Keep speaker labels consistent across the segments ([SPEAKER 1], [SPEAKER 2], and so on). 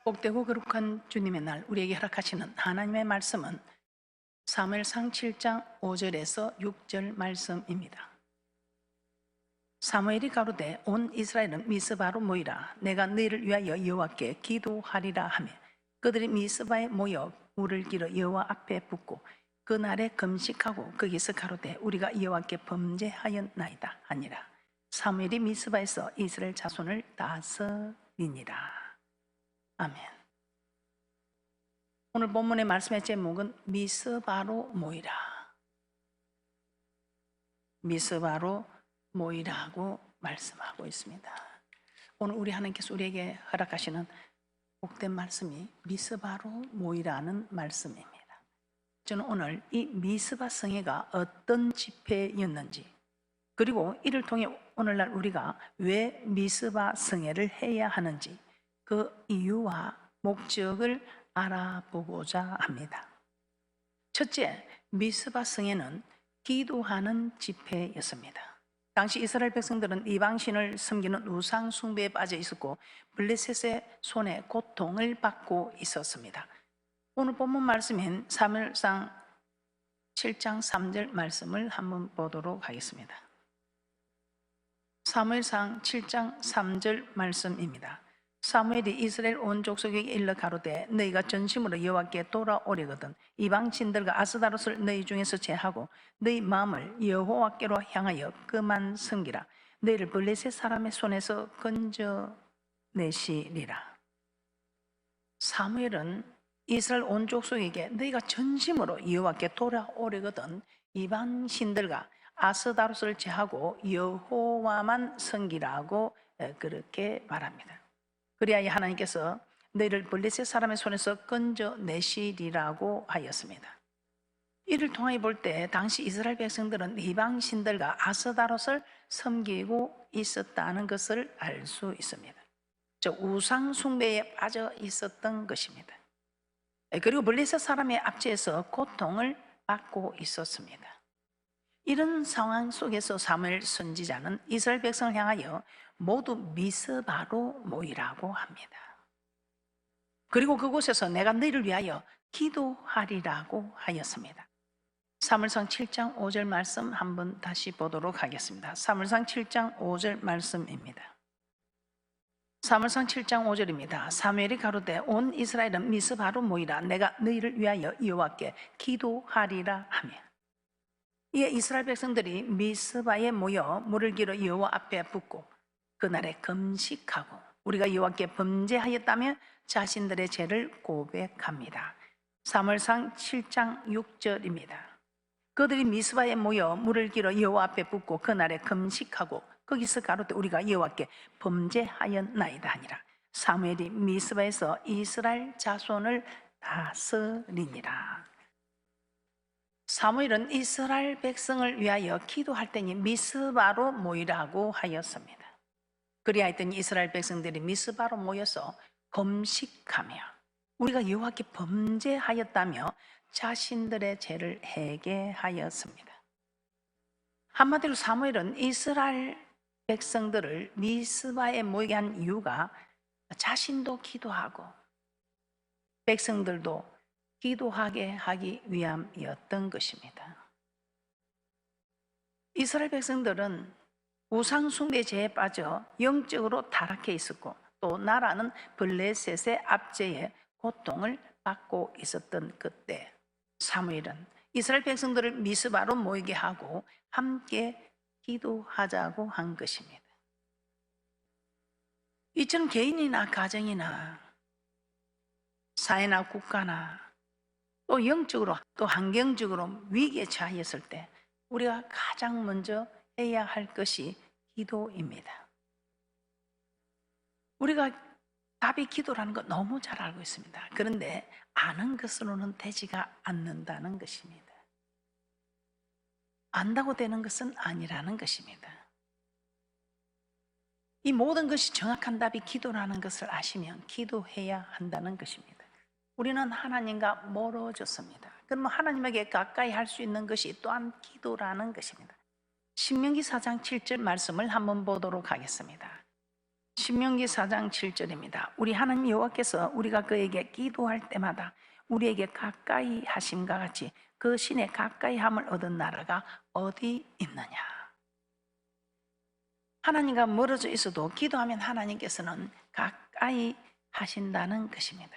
[SPEAKER 1] 복되고 거룩한 주님의 날 우리에게 허락하시는 하나님의 말씀은 사무엘상 7장 5절에서 6절 말씀입니다. 사무엘이 가로되 온 이스라엘은 미스바로 모이라. 내가 너희를 위하여 여호와께 기도하리라 하며 그들이 미스바에 모여 물을 길어 여호와 앞에 붓고 그날에 금식하고 거기서 가로되 우리가 여호와께 범죄하였나이다 하니라. 사무엘이 미스바에서 이스라엘 자손을 다스리니라. 아멘. 오늘 본문의 말씀의 제목은 미스바로 모이라. 미스바로 모이라고 말씀하고 있습니다. 오늘 우리 하나님께서 우리에게 허락하시는 복된 말씀이 미스바로 모이라는 말씀입니다. 저는 오늘 이 미스바 성회가 어떤 집회였는지, 그리고 이를 통해 오늘날 우리가 왜 미스바 성회를 해야 하는지 그 이유와 목적을 알아보고자 합니다. 첫째, 미스바 성회는 기도하는 집회였습니다. 당시 이스라엘 백성들은 이방신을 섬기는 우상 숭배에 빠져 있었고 블레셋의 손에 고통을 받고 있었습니다. 오늘 본문 말씀인 사무엘상 7장 3절 말씀을 한번 보도록 하겠습니다. 사무엘상 7장 3절 말씀입니다. 사무엘이 이스라엘 온 족속에게 일러 가로되 너희가 전심으로 여호와께 돌아오려거든 이방 신들과 아스다롯을 너희 중에서 제하고 너희 마음을 여호와께로 향하여 그만 섬기라. 너희를 블레셋 사람의 손에서 건져내시리라. 사무엘은 이스라엘 온 족속에게 너희가 전심으로 여호와께 돌아오려거든 이방 신들과 아스다롯을 제하고 여호와만 섬기라고 그렇게 말합니다. 그리하여 하나님께서 너희를 블레셋 사람의 손에서 건져내시리라고 하였습니다. 이를 통해 볼 때 당시 이스라엘 백성들은 이방 신들과 아스다롯을 섬기고 있었다는 것을 알 수 있습니다. 즉 우상 숭배에 빠져 있었던 것입니다. 그리고 블레셋 사람의 압제에서 고통을 받고 있었습니다. 이런 상황 속에서 사무엘 선지자는 이스라엘 백성을 향하여 모두 미스바로 모이라고 합니다. 그리고 그곳에서 내가 너희를 위하여 기도하리라고 하였습니다. 사무엘상 7장 5절 말씀 한번 다시 보도록 하겠습니다. 사무엘상 7장 5절 말씀입니다. 사무엘상 7장 5절입니다. 사무엘이 가로되 온 이스라엘은 미스바로 모이라. 내가 너희를 위하여 여호와께 기도하리라 하며 이에 이스라엘 백성들이 미스바에 모여 물을 길어 여호와 앞에 붓고 그날에 금식하고 우리가 여호와께 범죄하였다며 자신들의 죄를 고백합니다. 사무엘상 7장 6절입니다. 그들이 미스바에 모여 물을 길어 여호와 앞에 붓고 그날에 금식하고 거기서 가로되 우리가 여호와께 범죄하였나이다 하니라. 사무엘이 미스바에서 이스라엘 자손을 다스리니라. 사무엘은 이스라엘 백성을 위하여 기도할 때니 미스바로 모이라고 하였습니다. 그리하였더니 이스라엘 백성들이 미스바로 모여서 금식하며 우리가 여호와께 범죄하였다며 자신들의 죄를 회개하였습니다. 한마디로 사무엘은 이스라엘 백성들을 미스바에 모이게 한 이유가 자신도 기도하고 백성들도 기도하게 하기 위함이었던 것입니다. 이스라엘 백성들은 우상 숭배 죄에 빠져 영적으로 타락해 있었고 또 나라는 블레셋의 압제에 고통을 받고 있었던 그때 사무엘은 이스라엘 백성들을 미스바로 모이게 하고 함께 기도하자고 한 것입니다. 이처럼 개인이나 가정이나 사회나 국가나 또 영적으로 또 환경적으로 위기에 처하였을 때 우리가 가장 먼저 해야 할 것이 기도입니다. 우리가 답이 기도라는 거 너무 잘 알고 있습니다. 그런데 아는 것으로는 되지가 않는다는 것입니다. 안다고 되는 것은 아니라는 것입니다. 이 모든 것이 정확한 답이 기도라는 것을 아시면 기도해야 한다는 것입니다. 우리는 하나님과 멀어졌습니다. 그러면 하나님에게 가까이 할 수 있는 것이 또한 기도라는 것입니다. 신명기 4장 7절 말씀을 한번 보도록 하겠습니다. 신명기 4장 7절입니다. 우리 하나님 여호와께서 우리가 그에게 기도할 때마다 우리에게 가까이 하심과 같이 그 신의 가까이 함을 얻은 나라가 어디 있느냐. 하나님과 멀어져 있어도 기도하면 하나님께서는 가까이 하신다는 것입니다.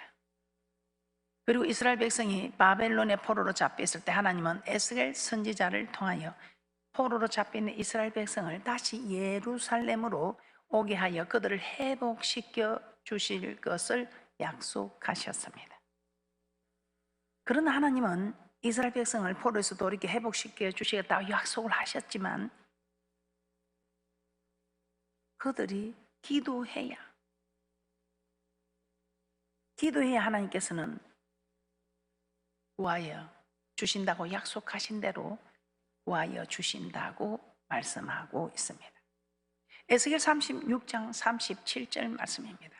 [SPEAKER 1] 그리고 이스라엘 백성이 바벨론의 포로로 잡혀 있을 때 하나님은 에스겔 선지자를 통하여 포로로 잡혀 있는 이스라엘 백성을 다시 예루살렘으로 오게 하여 그들을 회복시켜 주실 것을 약속하셨습니다. 그러나 하나님은 이스라엘 백성을 포로에서 돌이켜 회복시켜 주시겠다고 약속을 하셨지만 그들이 기도해야 하나님께서는 구하여 주신다고 약속하신 대로 구하여 주신다고 말씀하고 있습니다. 에스겔 36장 37절 말씀입니다.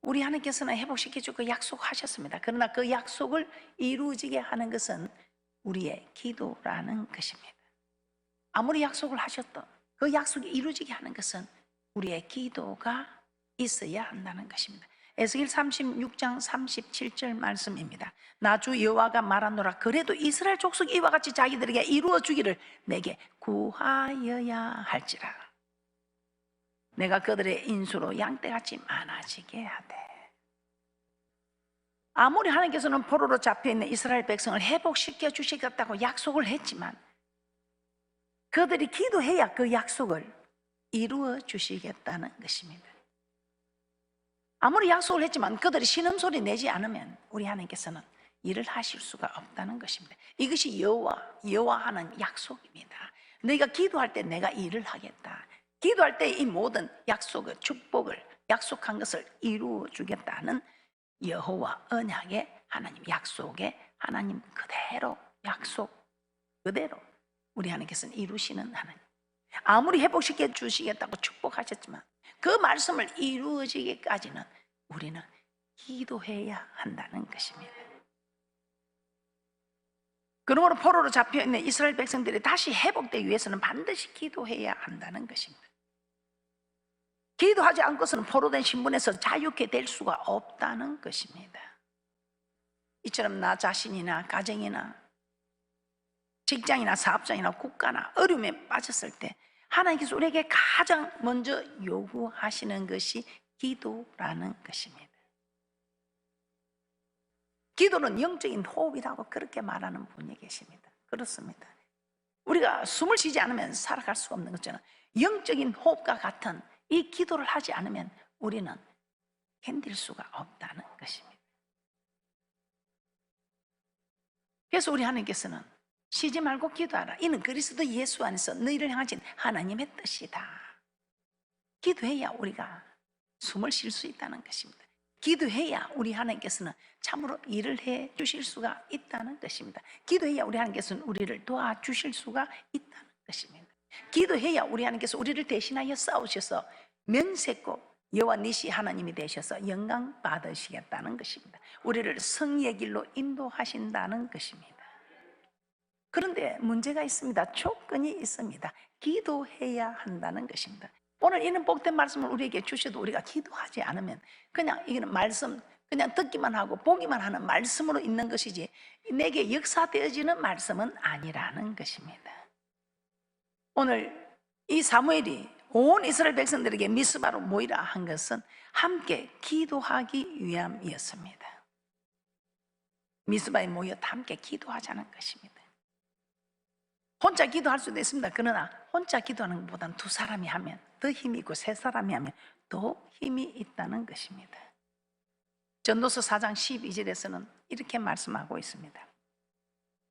[SPEAKER 1] 우리 하나님께서는 회복시켜 주고 약속하셨습니다. 그러나 그 약속을 이루어지게 하는 것은 우리의 기도라는 것입니다. 아무리 약속을 하셨던 그 약속이 이루어지게 하는 것은 우리의 기도가 있어야 한다는 것입니다. 에스겔 36장 37절 말씀입니다. 나 주 여호와가 말하노라. 그래도 이스라엘 족속이 이와 같이 자기들에게 이루어 주기를 내게 구하여야 할지라. 내가 그들의 인수로 양떼같이 많아지게 하되. 아무리 하나님께서는 포로로 잡혀있는 이스라엘 백성을 회복시켜 주시겠다고 약속을 했지만 그들이 기도해야 그 약속을 이루어 주시겠다는 것입니다. 아무리 약속을 했지만 그들이 신음소리 내지 않으면 우리 하나님께서는 일을 하실 수가 없다는 것입니다. 이것이 여호와 하는 약속입니다. 너희가 기도할 때 내가 일을 하겠다. 기도할 때 이 모든 약속을, 축복을, 약속한 것을 이루어 주겠다는 여호와 언약의 하나님 약속의 하나님 그대로 약속 그대로 우리 하나님께서는 이루시는 하나님. 아무리 회복시켜 주시겠다고 축복하셨지만 그 말씀을 이루어지기까지는 우리는 기도해야 한다는 것입니다. 그러므로 포로로 잡혀있는 이스라엘 백성들이 다시 회복되기 위해서는 반드시 기도해야 한다는 것입니다. 기도하지 않고서는 포로된 신분에서 자유케 될 수가 없다는 것입니다. 이처럼 나 자신이나 가정이나 직장이나 사업장이나 국가나 어려움에 빠졌을 때 하나님께서 우리에게 가장 먼저 요구하시는 것이 기도라는 것입니다. 기도는 영적인 호흡이라고 그렇게 말하는 분이 계십니다. 그렇습니다. 우리가 숨을 쉬지 않으면 살아갈 수가 없는 것처럼 영적인 호흡과 같은 이 기도를 하지 않으면 우리는 견딜 수가 없다는 것입니다. 그래서 우리 하나님께서는 쉬지 말고 기도하라. 이는 그리스도 예수 안에서 너희를 향하신 하나님의 뜻이다. 기도해야 우리가 숨을 쉴 수 있다는 것입니다. 기도해야 우리 하나님께서는 참으로 일을 해 주실 수가 있다는 것입니다. 기도해야 우리 하나님께서는 우리를 도와주실 수가 있다는 것입니다. 기도해야 우리 하나님께서 우리를 대신하여 싸우셔서 면세고 여호와 니시 하나님이 되셔서 영광 받으시겠다는 것입니다. 우리를 성의의 길로 인도하신다는 것입니다. 그런데 문제가 있습니다. 조건이 있습니다. 기도해야 한다는 것입니다. 오늘 이는 복된 말씀을 우리에게 주셔도 우리가 기도하지 않으면 그냥 이거는 말씀 그냥 듣기만 하고 보기만 하는 말씀으로 있는 것이지 내게 역사되어지는 말씀은 아니라는 것입니다. 오늘 이 사무엘이 온 이스라엘 백성들에게 미스바로 모이라 한 것은 함께 기도하기 위함이었습니다. 미스바에 모여 함께 기도하자는 것입니다. 혼자 기도할 수도 있습니다. 그러나 혼자 기도하는 것보다는 두 사람이 하면 더 힘이 있고 세 사람이 하면 더 힘이 있다는 것입니다. 전도서 4장 12절에서는 이렇게 말씀하고 있습니다.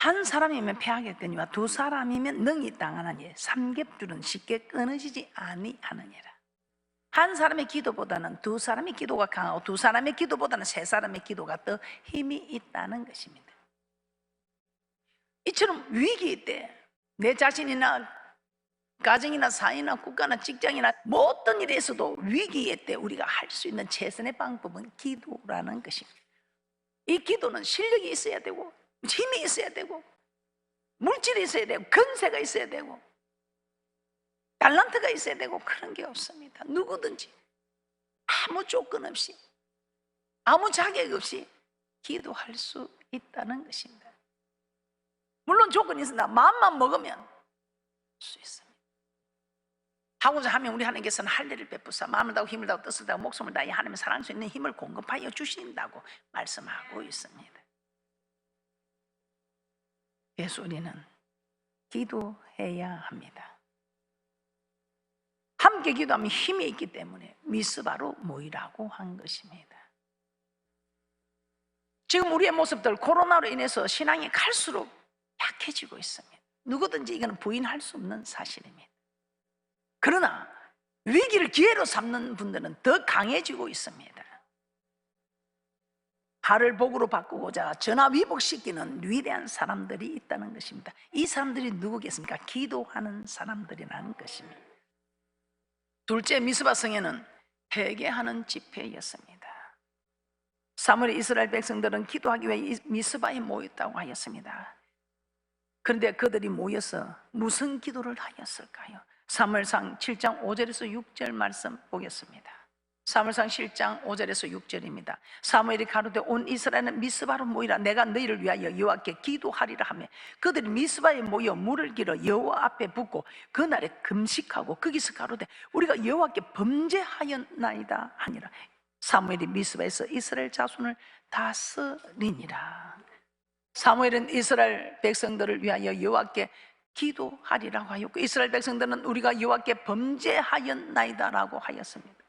[SPEAKER 1] 한 사람이면 패하겠거니와 두 사람이면 능히 당하나니 삼겹줄은 쉽게 끊어지지 아니하느니라. 한 사람의 기도보다는 두 사람의 기도가 강하고 두 사람의 기도보다는 세 사람의 기도가 더 힘이 있다는 것입니다. 이처럼 위기일 때 내 자신이나 가정이나 사회나 국가나 직장이나 뭐 어떤 일에서도 위기일 때 우리가 할 수 있는 최선의 방법은 기도라는 것입니다. 이 기도는 실력이 있어야 되고 힘이 있어야 되고 물질이 있어야 되고 근세가 있어야 되고 달란트가 있어야 되고 그런 게 없습니다. 누구든지 아무 조건 없이, 아무 자격 없이 기도할 수 있다는 것입니다. 물론 조건이 있습니다. 마음만 먹으면 할 수 있습니다. 하고자 하면 우리 하나님께서는 할 일을 베푸사 마음을 다하고 힘을 다하고 뜻을 다하고 목숨을 다해 하나님을 사랑할 수 있는 힘을 공급하여 주신다고 말씀하고 있습니다. 그래서 우리는 기도해야 합니다. 함께 기도하면 힘이 있기 때문에 미스바로 모이라고 한 것입니다. 지금 우리의 모습들 코로나로 인해서 신앙이 갈수록 약해지고 있습니다. 누구든지 이거는 부인할 수 없는 사실입니다. 그러나 위기를 기회로 삼는 분들은 더 강해지고 있습니다. 하를 복으로 바꾸고자 전화위복시키는 위대한 사람들이 있다는 것입니다. 이 사람들이 누구겠습니까? 기도하는 사람들이라는 것입니다. 둘째, 미스바 성에는 회개하는 집회였습니다. 사무엘 이스라엘 백성들은 기도하기 위해 미스바에 모였다고 하였습니다. 그런데 그들이 모여서 무슨 기도를 하였을까요? 사무엘상 7장 5절에서 6절 말씀 보겠습니다. 사무엘상 7장 5절에서 6절입니다. 사무엘이 가로되 온 이스라엘은 미스바로 모이라. 내가 너희를 위하여 여호와께 기도하리라 하며 그들이 미스바에 모여 물을 길어 여호와 앞에 붓고 그날에 금식하고 거기서 가로되 우리가 여호와께 범죄하였나이다 하니라. 사무엘이 미스바에서 이스라엘 자손을 다스리니라. 사무엘은 이스라엘 백성들을 위하여 여호와께 기도하리라고 하였고 이스라엘 백성들은 우리가 여호와께 범죄하였나이다라고 하였습니다.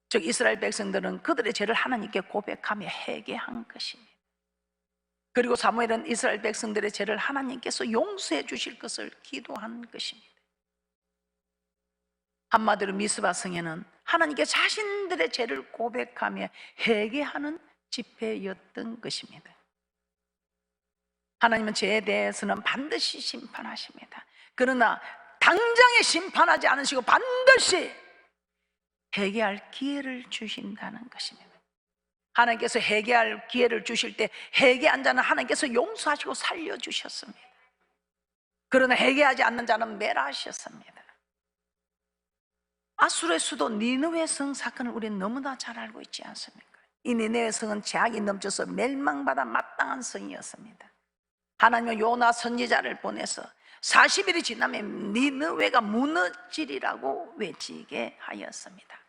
[SPEAKER 1] 즉 이스라엘 백성들은 그들의 죄를 하나님께 고백하며 회개한 것입니다. 그리고 사무엘은 이스라엘 백성들의 죄를 하나님께서 용서해 주실 것을 기도한 것입니다. 한마디로 미스바 성에는 하나님께 자신들의 죄를 고백하며 회개하는 집회였던 것입니다. 하나님은 죄에 대해서는 반드시 심판하십니다. 그러나 당장에 심판하지 않으시고 반드시 회개할 기회를 주신다는 것입니다. 하나님께서 회개할 기회를 주실 때 회개한 자는 하나님께서 용서하시고 살려주셨습니다. 그러나 회개하지 않는 자는 멸하셨습니다. 아수르의 수도 니느웨 성 사건을 우리는 너무나 잘 알고 있지 않습니까? 이 니느웨 성은 죄악이 넘쳐서 멸망받아 마땅한 성이었습니다. 하나님은 요나 선지자를 보내서 40일이 지나면 니느웨가 무너지리라고 외치게 하였습니다.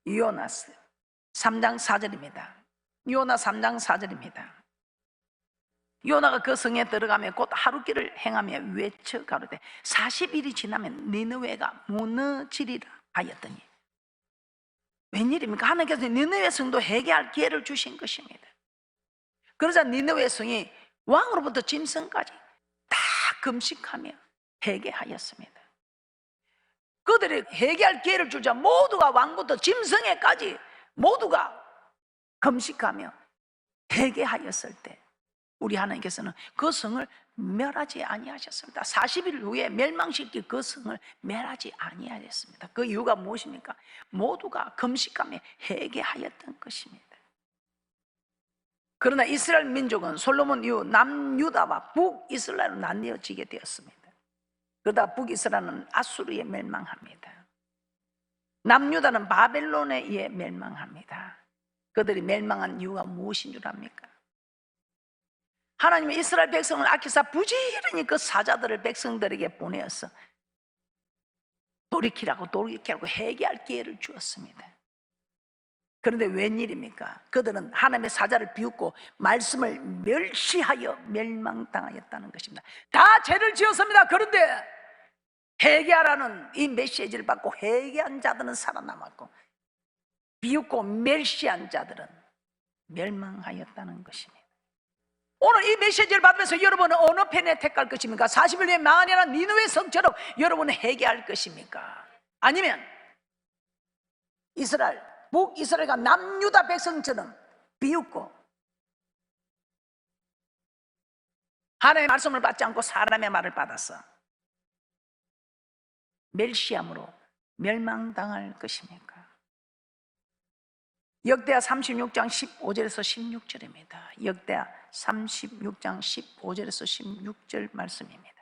[SPEAKER 1] 요나 3장 4절입니다. 요나 3장 4절입니다. 요나가 그 성에 들어가며 곧 하루길을 행하며 외쳐 가로되 40일이 지나면 니느웨가 무너지리라 하였더니 웬일입니까? 하나님께서 니느웨 성도 회개할 기회를 주신 것입니다. 그러자 니느웨 성이 왕으로부터 짐승까지 다 금식하며 회개하였습니다. 그들이 회개할 기회를 주자 모두가 왕부터 짐승에까지 모두가 금식하며 회개하였을 때 우리 하나님께서는 그 성을 멸하지 아니하셨습니다. 40일 후에 멸망시킬 그 성을 멸하지 아니하셨습니다. 그 이유가 무엇입니까? 모두가 금식하며 회개하였던 것입니다. 그러나 이스라엘 민족은 솔로몬 이후 남유다와 북이스라엘로 나뉘어지게 되었습니다. 그러다 북이스라엘은 아수르에 멸망합니다. 남유다는 바벨론에 의해 멸망합니다. 그들이 멸망한 이유가 무엇인 줄 압니까? 하나님은 이스라엘 백성을 아끼사 부지런히 그 사자들을 백성들에게 보내어서 돌이키라고 회개할 기회를 주었습니다. 그런데 웬일입니까? 그들은 하나님의 사자를 비웃고 말씀을 멸시하여 멸망당하였다는 것입니다. 다 죄를 지었습니다. 그런데 회개하라는 이 메시지를 받고 회개한 자들은 살아남았고 비웃고 멸시한 자들은 멸망하였다는 것입니다. 오늘 이 메시지를 받으면서 여러분은 어느 편에 택할 것입니까? 40일 후에 망하리라 니느웨 성처럼 여러분은 회개할 것입니까? 아니면 북이스라엘과 남유다 백성처럼 비웃고 하나님의 말씀을 받지 않고 사람의 말을 받아서 멸시함으로 멸망당할 것입니까? 역대하 36장 15절에서 16절입니다. 역대하 36장 15절에서 16절 말씀입니다.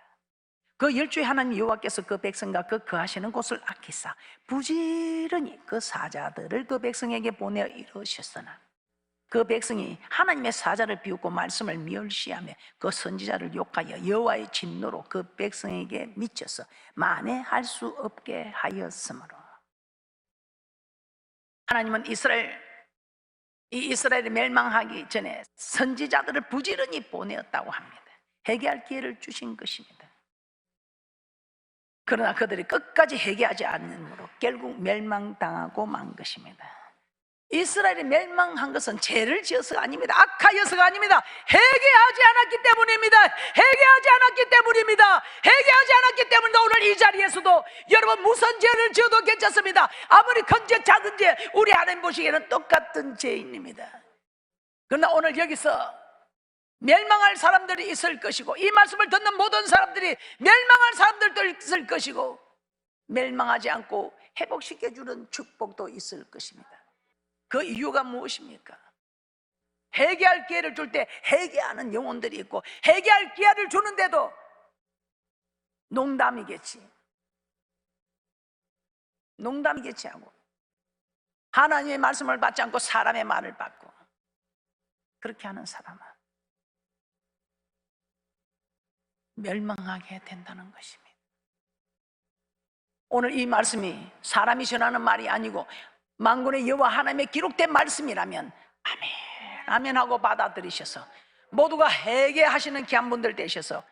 [SPEAKER 1] 그 열주에 하나님 여호와께서 그 백성과 그 거하시는 곳을 아끼사 부지런히 그 사자들을 그 백성에게 보내어 이루셨으나 그 백성이 하나님의 사자를 비웃고 말씀을 멸시하며 그 선지자를 욕하여 여호와의 진노로 그 백성에게 미쳐서 만회할 수 없게 하였으므로, 하나님은 이스라엘이 멸망하기 전에 선지자들을 부지런히 보내었다고 합니다. 회개할 기회를 주신 것입니다. 그러나 그들이 끝까지 회개하지 않으므로 결국 멸망당하고 만 것입니다. 이스라엘이 멸망한 것은 죄를 지어서가 아닙니다. 악하여서가 아닙니다. 회개하지 않았기 때문입니다. 회개하지 않았기 때문입니다. 회개하지 않았기 때문에 오늘 이 자리에서도 여러분 무슨 죄를 지어도 괜찮습니다. 아무리 큰 죄 작은 죄 우리 하나님 보시기에는 똑같은 죄인입니다. 그러나 오늘 여기서 멸망할 사람들이 있을 것이고 이 말씀을 듣는 모든 사람들이 멸망할 사람들도 있을 것이고 멸망하지 않고 회복시켜주는 축복도 있을 것입니다. 그 이유가 무엇입니까? 회개할 기회를 줄 때 회개하는 영혼들이 있고 회개할 기회를 주는데도 농담이겠지 하고 하나님의 말씀을 받지 않고 사람의 말을 받고 그렇게 하는 사람은 멸망하게 된다는 것입니다. 오늘 이 말씀이 사람이 전하는 말이 아니고 만군의 여호와 하나님의 기록된 말씀이라면 아멘 아멘 하고 받아들이셔서 모두가 회개하시는 귀한 분들 되셔서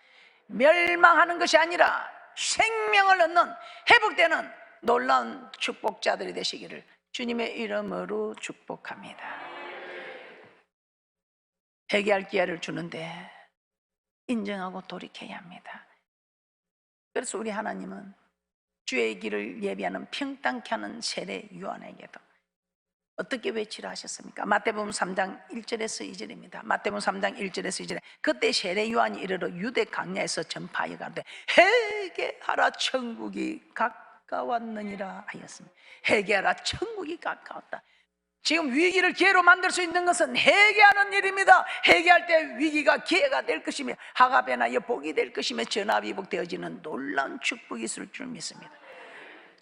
[SPEAKER 1] 멸망하는 것이 아니라 생명을 얻는 회복되는 놀라운 축복자들이 되시기를 주님의 이름으로 축복합니다. 회개할 기회를 주는데 인정하고 돌이켜야 합니다. 그래서 우리 하나님은 주의 길을 예비하는 평탄케 하는 세례 요한에게도 어떻게 외치라 하셨습니까? 마태복음 3장 1절에서 2절입니다. 마태복음 3장 1절에서 2절에 그때 세례 요한이 이르러 유대 강야에서 전파하여 가되 회개하라 천국이 가까웠느니라 하였습니다. 회개하라 천국이 가까웠다. 지금 위기를 기회로 만들 수 있는 것은 회개하는 일입니다. 회개할 때 위기가 기회가 될 것이며 하갑에나여 복이 될 것이며 전화위복되어지는 놀라운 축복이 있을 줄 믿습니다.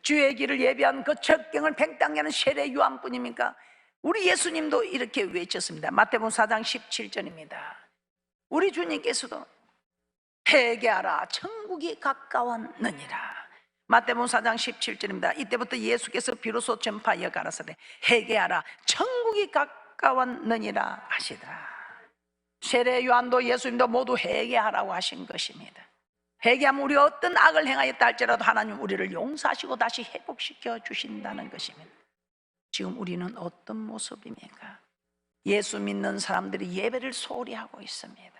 [SPEAKER 1] 주의 길을 예비한 그 첩경을 팽땅게 하는 세례 요한뿐입니까? 우리 예수님도 이렇게 외쳤습니다. 마태복음 4장 17절입니다. 우리 주님께서도 회개하라 천국이 가까웠느니라. 마태복음 4장 17절입니다. 이때부터 예수께서 비로소 전파하여 가라사대 회개하라 천국이 가까웠느니라 하시더라. 세례 요한도 예수님도 모두 회개하라고 하신 것입니다. 회개하면 우리가 어떤 악을 행하였다 할지라도 하나님 우리를 용서하시고 다시 회복시켜 주신다는 것입니다. 지금 우리는 어떤 모습입니까? 예수 믿는 사람들이 예배를 소홀히 하고 있습니다.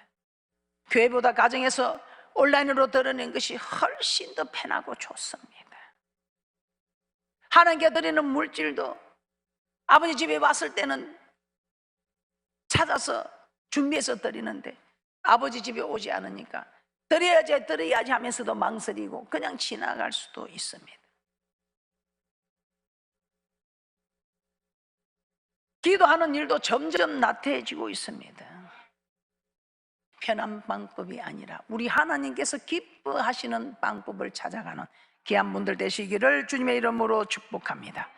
[SPEAKER 1] 교회보다 가정에서 온라인으로 드러낸 것이 훨씬 더 편하고 좋습니다. 하나님께 드리는 물질도 아버지 집에 왔을 때는 찾아서 준비해서 드리는데 아버지 집에 오지 않으니까 드려야지 하면서도 망설이고 그냥 지나갈 수도 있습니다. 기도하는 일도 점점 나태해지고 있습니다. 편한 방법이 아니라 우리 하나님께서 기뻐하시는 방법을 찾아가는 귀한 분들 되시기를 주님의 이름으로 축복합니다.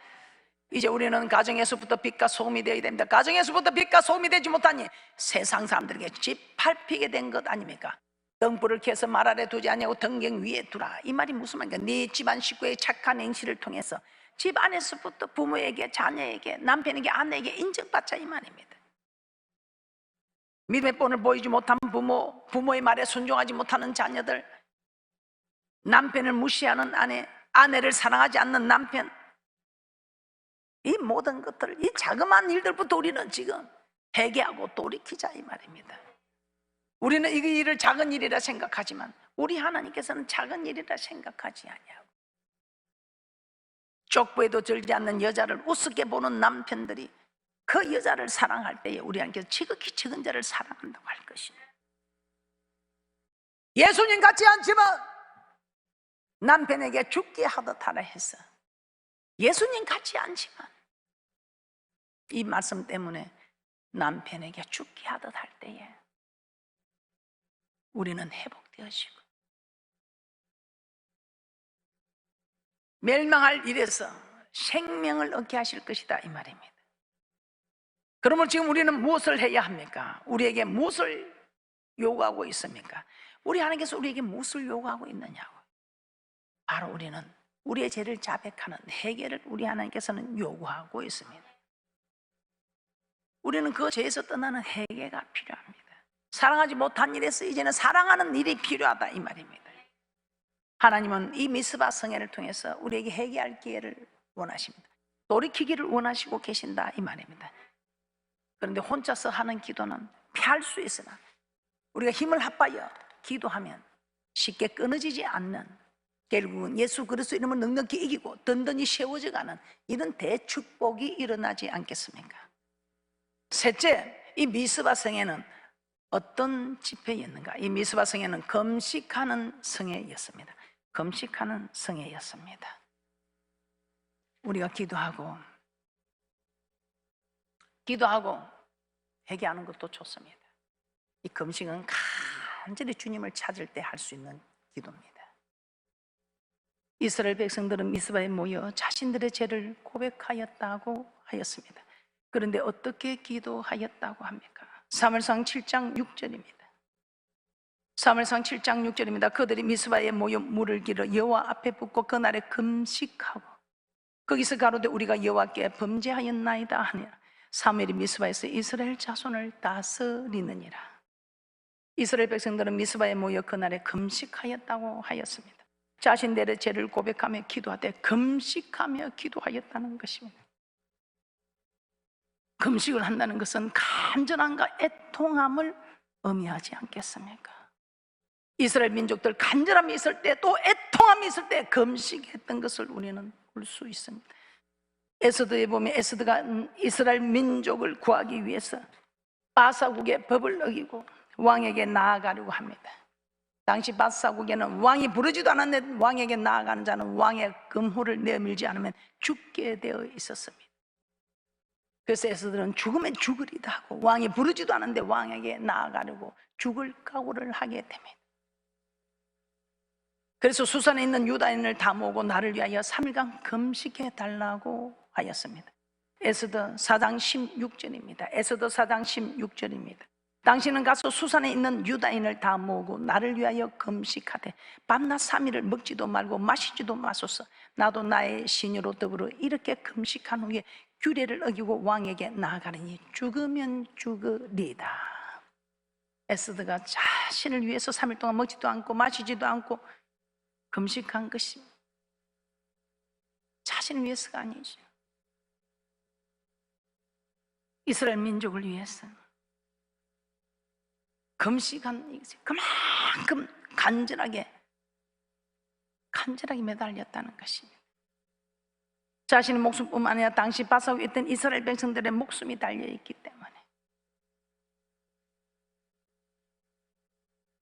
[SPEAKER 1] 이제 우리는 가정에서부터 빛과 소금이 되어야 됩니다. 가정에서부터 빛과 소금이 되지 못하니 세상 사람들에게 짓밟히게 된 것 아닙니까? 등불을 켜서 말 아래 두지 아니하고 등경 위에 두라. 이 말이 무슨 말입니까? 네 집안 식구의 착한 행실을 통해서 집 안에서부터 부모에게, 자녀에게, 남편에게, 아내에게 인정받자 이 말입니다. 믿음의 본을 보이지 못한 부모, 부모의 말에 순종하지 못하는 자녀들, 남편을 무시하는 아내, 아내를 사랑하지 않는 남편, 이 모든 것들, 이 자그마한 일들부터 우리는 지금 회개하고 돌이키자 이 말입니다. 우리는 이 일을 작은 일이라 생각하지만 우리 하나님께서는 작은 일이라 생각하지 아니하고 족보에도 들지 않는 여자를 우습게 보는 남편들이 그 여자를 사랑할 때에 우리 하나님께서 지극히 적은 자를 사랑한다고 할 것입니다. 예수님 같지 않지만 남편에게 죽게 하듯 하라 해서 예수님 같지 않지만 이 말씀 때문에 남편에게 죽게 하듯 할 때에 우리는 회복되어지고 멸망할 일에서 생명을 얻게 하실 것이다 이 말입니다. 그러면 지금 우리는 무엇을 해야 합니까? 우리에게 무엇을 요구하고 있습니까? 우리 하나님께서 우리에게 무엇을 요구하고 있느냐고. 바로 우리는 우리의 죄를 자백하는 회개를 우리 하나님께서는 요구하고 있습니다. 우리는 그 죄에서 떠나는 회개가 필요합니다. 사랑하지 못한 일에서 이제는 사랑하는 일이 필요하다 이 말입니다. 하나님은 이 미스바 성회를 통해서 우리에게 회개할 기회를 원하십니다. 돌이키기를 원하시고 계신다 이 말입니다. 그런데 혼자서 하는 기도는 피할 수 있으나 우리가 힘을 합하여 기도하면 쉽게 끊어지지 않는, 결국은 예수 그리스도 이름을 넉넉히 이기고 든든히 세워져가는 이런 대축복이 일어나지 않겠습니까? 셋째, 이 미스바 성회는 어떤 집회였는가? 이 미스바 성회는 금식하는 성회였습니다. 금식하는 성회였습니다. 우리가 기도하고 회개하는 것도 좋습니다. 이 금식은 간절히 주님을 찾을 때 할 수 있는 기도입니다. 이스라엘 백성들은 미스바에 모여 자신들의 죄를 고백하였다고 하였습니다. 그런데 어떻게 기도하였다고 합니까? 사무엘상 7장 6절입니다. 사무엘상 7장 6절입니다. 그들이 미스바에 모여 물을 길어 여호와 앞에 붓고 그날에 금식하고 거기서 가로되 우리가 여호와께 범죄하였나이다 하니라. 사무엘이 미스바에서 이스라엘 자손을 다스리느니라. 이스라엘 백성들은 미스바에 모여 그날에 금식하였다고 하였습니다. 자신들의 죄를 고백하며 기도하되 금식하며 기도하였다는 것입니다. 금식을 한다는 것은 간절함과 애통함을 의미하지 않겠습니까? 이스라엘 민족들 간절함이 있을 때 또 애통함이 있을 때 금식했던 것을 우리는 볼 수 있습니다. 에스더에 보면 에스더가 이스라엘 민족을 구하기 위해서 바사국의 법을 어기고 왕에게 나아가려고 합니다. 당시 바사국에는 왕이 부르지도 않았는데 왕에게 나아가는 자는 왕의 금호를 내밀지 않으면 죽게 되어 있었습니다. 그래서 에스더는 죽으면 죽으리다 하고 왕이 부르지도 않았는데 왕에게 나아가려고 죽을 각오를 하게 됩니다. 그래서 수산에 있는 유다인을 다 모으고 나를 위하여 3일간 금식해 달라고 하였습니다. 에스더 4장 16절입니다. 에스더 4장 16절입니다. 당신은 가서 수산에 있는 유다인을 다 모으고 나를 위하여 금식하되 밤낮 3일을 먹지도 말고 마시지도 마소서. 나도 나의 신유로 더불어 이렇게 금식한 후에 규례를 어기고 왕에게 나아가리니 죽으면 죽으리이다. 에스더가 자신을 위해서 3일 동안 먹지도 않고 마시지도 않고 금식한 것이 자신을 위해서가 아니죠. 이스라엘 민족을 위해서 금식한 그만큼 간절하게 매달렸다는 것입니다. 자신의 목숨뿐만 아니라 당시 바사국에 있던 이스라엘 백성들의 목숨이 달려있기 때문에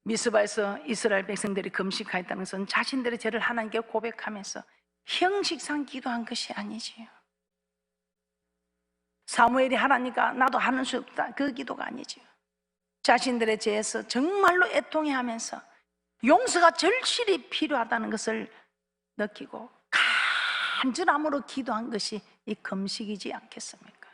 [SPEAKER 1] 미스바에서 이스라엘 백성들이 금식하였다는 것은 자신들의 죄를 하나님께 고백하면서 형식상 기도한 것이 아니지요. 사무엘이 하라니까 나도 하는 수 없다, 그 기도가 아니지요. 자신들의 죄에서 정말로 애통해하면서 용서가 절실히 필요하다는 것을 느끼고 간절함으로 기도한 것이 이 금식이지 않겠습니까?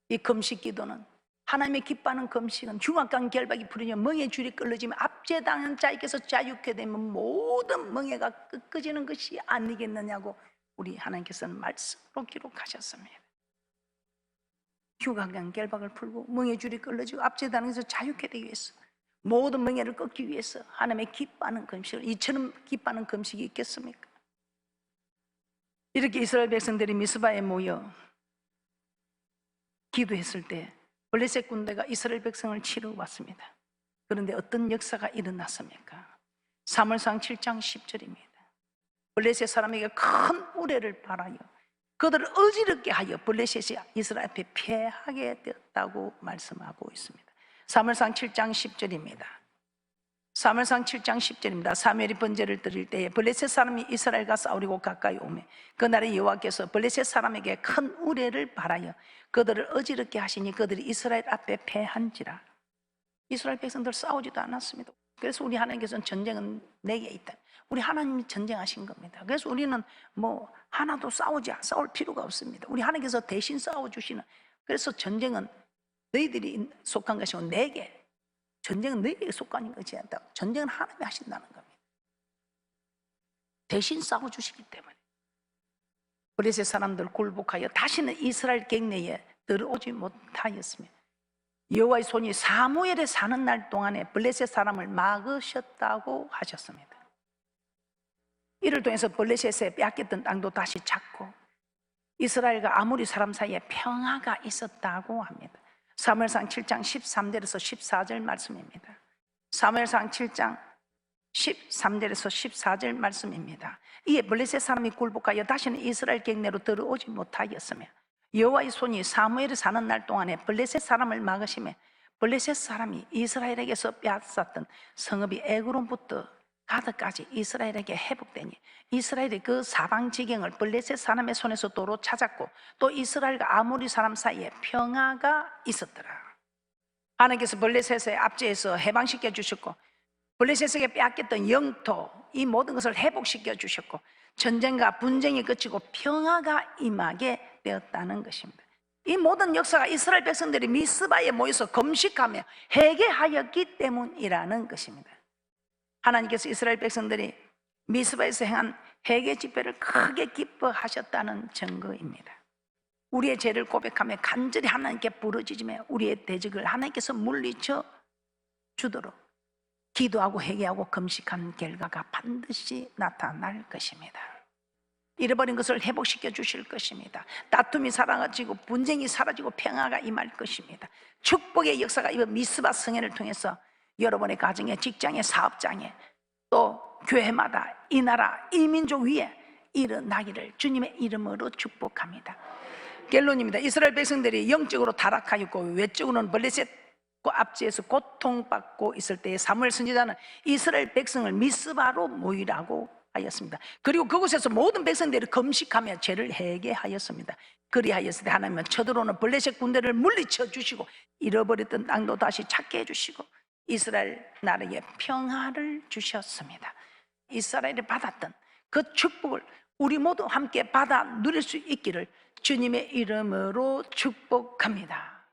[SPEAKER 1] 이 금식 기도는 하나님의 기뻐하는 금식은 흉악한 결박이 풀리며 멍에 줄이 끌어지면 압제당한 자에게서 자유케 되면 모든 멍에가 꺾어지는 것이 아니겠느냐고 우리 하나님께서는 말씀으로 기록하셨습니다. 흉악한 결박을 풀고 멍에 줄이 끌어지고 압제당해서 자유케 되기 위해서 모든 멍에를 꺾기 위해서 하나님의 기뻐하는 금식을, 이처럼 기뻐하는 금식이 있겠습니까? 이렇게 이스라엘 백성들이 미스바에 모여 기도했을 때 블레셋 군대가 이스라엘 백성을 치러 왔습니다. 그런데 어떤 역사가 일어났습니까? 사무엘상 7장 10절입니다. 블레셋 사람에게 큰 우레를 바라여 그들을 어지럽게 하여 블레셋이 이스라엘 앞에 패하게 되었다고 말씀하고 있습니다. 사무엘상 7장 10절입니다. 사무엘상 7장 10절입니다. 사무엘이 번제를 드릴 때에 블레셋 사람이 이스라엘과 싸우려고 가까이 오매 그날에 여호와께서 블레셋 사람에게 큰 우레를 바라여 그들을 어지럽게 하시니 그들이 이스라엘 앞에 패한지라. 이스라엘 백성들 싸우지도 않았습니다. 그래서 우리 하나님께서는 전쟁은 내게 있다, 우리 하나님이 전쟁하신 겁니다. 그래서 우리는 뭐 하나도 싸울 필요가 없습니다. 우리 하나님께서 대신 싸워주시는. 그래서 전쟁은 너희들이 속한 것이 아니고 내게, 전쟁은 너희에게 속한 것이 아니다. 전쟁은 하나님이 하신다는 겁니다. 대신 싸워주시기 때문에. 블레셋 사람들 굴복하여 다시는 이스라엘 갱내에 들어오지 못하였으며 여호와의 손이 사무엘에 사는 날 동안에 블레셋 사람을 막으셨다고 하셨습니다. 이를 통해서 블레셋에 빼앗겼던 땅도 다시 찾고 이스라엘과 아모리 사람 사이에 평화가 있었다고 합니다. 사무엘상 7장 13절에서 14절 말씀입니다. 사무엘상 7장 13절에서 14절 말씀입니다. 이에 블레셋 사람이 굴복하여 다시는 이스라엘 갱내로 들어오지 못하였으며 여호와의 손이 사무엘에 사는 날 동안에 블레셋 사람을 막으시며 블레셋 사람이 이스라엘에게서 빼앗았던 성읍이 에그론부터 가드까지 이스라엘에게 회복되니 이스라엘이 그 사방 지경을 블레셋 사람의 손에서 도로 찾았고 또 이스라엘과 아모리 사람 사이에 평화가 있었더라. 하나님께서 블레셋의 압제에서 해방시켜 주셨고 블레셋에게 빼앗겼던 영토, 이 모든 것을 회복시켜 주셨고 전쟁과 분쟁이 그치고 평화가 임하게 되었다는 것입니다. 이 모든 역사가 이스라엘 백성들이 미스바에 모여서 금식하며 회개하였기 때문이라는 것입니다. 하나님께서 이스라엘 백성들이 미스바에서 행한 회개 집회를 크게 기뻐하셨다는 증거입니다. 우리의 죄를 고백하며 간절히 하나님께 부르짖으며 우리의 대적을 하나님께서 물리쳐 주도록 기도하고 회개하고 금식한 결과가 반드시 나타날 것입니다. 잃어버린 것을 회복시켜 주실 것입니다. 다툼이 사라지고 분쟁이 사라지고 평화가 임할 것입니다. 축복의 역사가 이번 미스바 성회를 통해서 여러분의 가정에, 직장에, 사업장에 또 교회마다 이 나라, 이 민족 위에 일어나기를 주님의 이름으로 축복합니다. 결론입니다. 이스라엘 백성들이 영적으로 타락하였고 외적으로는 블레셋 압제에서 고통받고 있을 때에 사무엘 선지자는 이스라엘 백성을 미스바로 모이라고 하였습니다. 그리고 그곳에서 모든 백성들이 금식하며 죄를 회개하였습니다. 그리하였을 때 하나님은 쳐들어오는 블레셋 군대를 물리쳐 주시고 잃어버렸던 땅도 다시 찾게 해주시고 이스라엘 나라에 평화를 주셨습니다. 이스라엘이 받았던 그 축복을 우리 모두 함께 받아 누릴 수 있기를 주님의 이름으로 축복합니다.